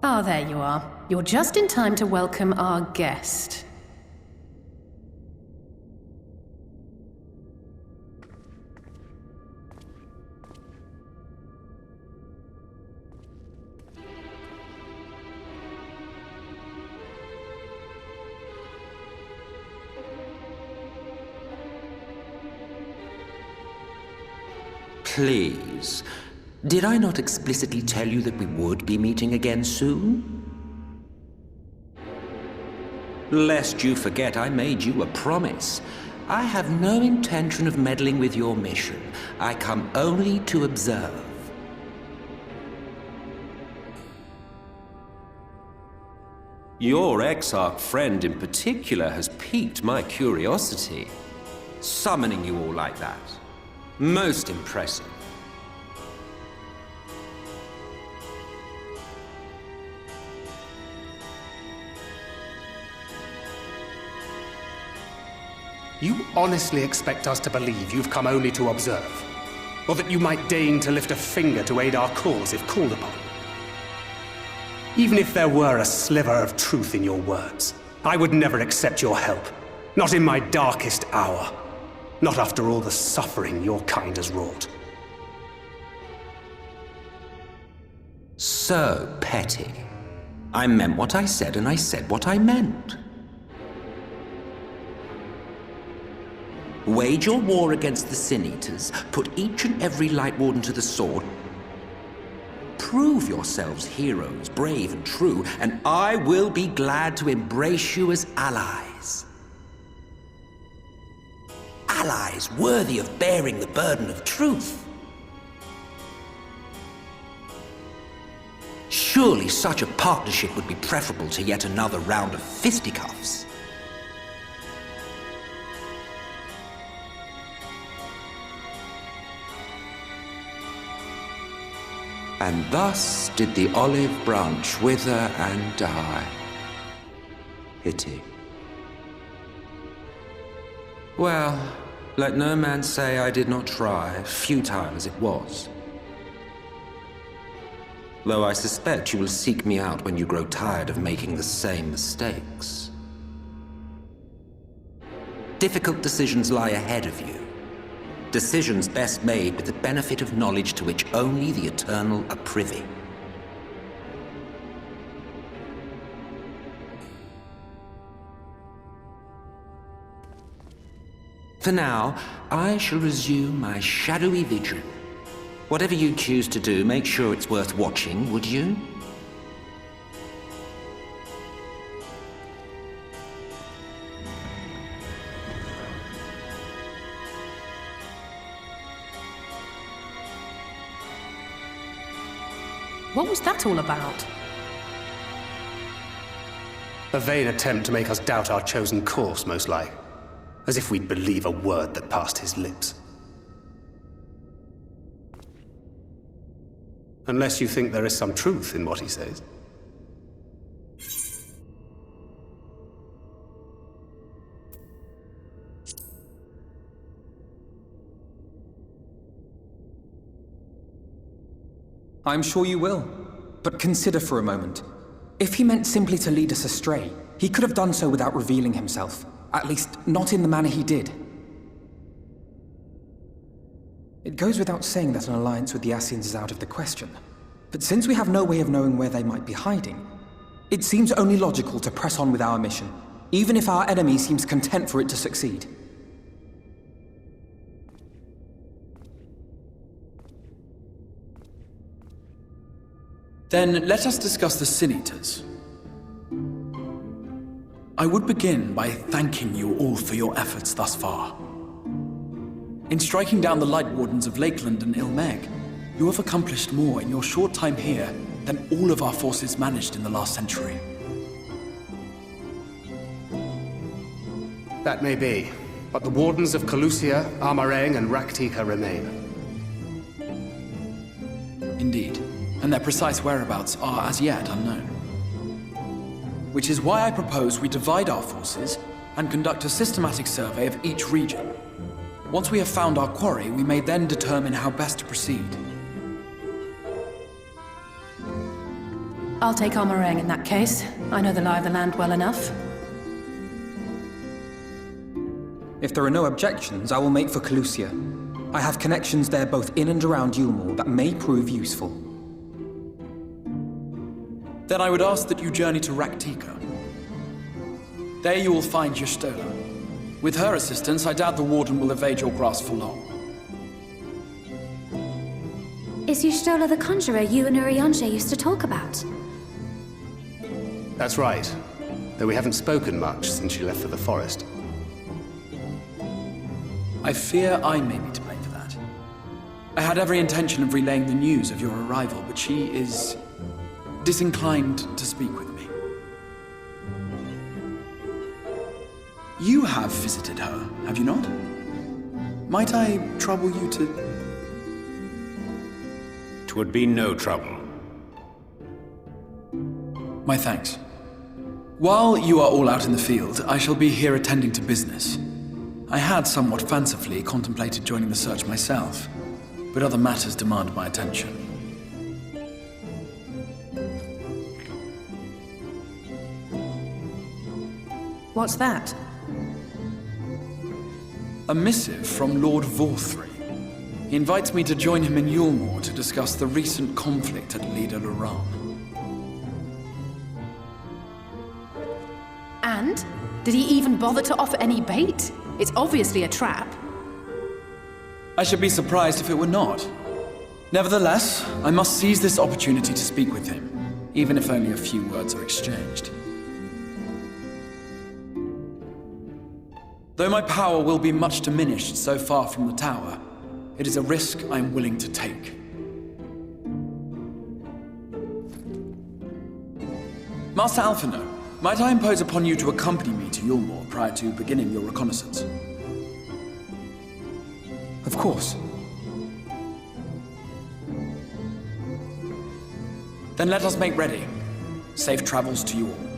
Ah, there you are. You're just in time to welcome our guest. Please, did I not explicitly tell you that we would be meeting again soon? Lest you forget, I made you a promise. I have no intention of meddling with your mission. I come only to observe. Your Exarch friend in particular has piqued my curiosity. Summoning you all like that. Most impressive. You honestly expect us to believe you've come only to observe? Or that you might deign to lift a finger to aid our cause if called upon? Even if there were a sliver of truth in your words, I would never accept your help. Not in my darkest hour. Not after all the suffering your kind has wrought. So petty. I meant what I said, and I said what I meant. Wage your war against the Sin Eaters, put each and every Light Warden to the sword, prove yourselves heroes, brave and true, and I will be glad to embrace you as allies. Allies worthy of bearing the burden of truth. Surely such a partnership would be preferable to yet another round of fisticuffs. And thus did the olive branch wither and die. Pity. Well, let no man say I did not try, futile as it was. Though I suspect you will seek me out when you grow tired of making the same mistakes. Difficult decisions lie ahead of you. Decisions best made with the benefit of knowledge to which only the eternal are privy. For now, I shall resume my shadowy vigil. Whatever you choose to do, make sure it's worth watching, would you? What was that all about? A vain attempt to make us doubt our chosen course, most like. As if we'd believe a word that passed his lips. Unless you think there is some truth in what he says. I'm sure you will. But consider for a moment. If he meant simply to lead us astray, he could have done so without revealing himself. At least, not in the manner he did. It goes without saying that an alliance with the Ascians is out of the question. But since we have no way of knowing where they might be hiding, it seems only logical to press on with our mission, even if our enemy seems content for it to succeed. Then let us discuss the Sin Eaters. I would begin by thanking you all for your efforts thus far. In striking down the Light Wardens of Lakeland and Ilmeg, you have accomplished more in your short time here than all of our forces managed in the last century. That may be, but the Wardens of Calusia, Amarang, and Raktika remain. Indeed, and their precise whereabouts are as yet unknown. Which is why I propose we divide our forces and conduct a systematic survey of each region. Once we have found our quarry, we may then determine how best to proceed. I'll take our meringue in that case. I know the lie of the land well enough. If there are no objections, I will make for Calusia. I have connections there both in and around Yulmore that may prove useful. Then I would ask that you journey to Raktika. There you will find Y'shtola. With her assistance, I doubt the Warden will evade your grasp for long. Is Y'shtola the conjurer you and Urianger used to talk about? That's right. Though we haven't spoken much since she left for the forest. I fear I may be to blame for that. I had every intention of relaying the news of your arrival, but she is disinclined to speak with me. You have visited her, have you not? Might I trouble you to... 'Twould be no trouble. My thanks. While you are all out in the field, I shall be here attending to business. I had somewhat fancifully contemplated joining the search myself, but other matters demand my attention. What's that? A missive from Lord Vorthry. He invites me to join him in Yulmore to discuss the recent conflict at Lida Luran. And? Did he even bother to offer any bait? It's obviously a trap. I should be surprised if it were not. Nevertheless, I must seize this opportunity to speak with him, even if only a few words are exchanged. Though my power will be much diminished so far from the tower, it is a risk I am willing to take. Master Alphino, might I impose upon you to accompany me to Yulmore prior to beginning your reconnaissance? Of course. Then let us make ready. Safe travels to you all.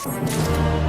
it.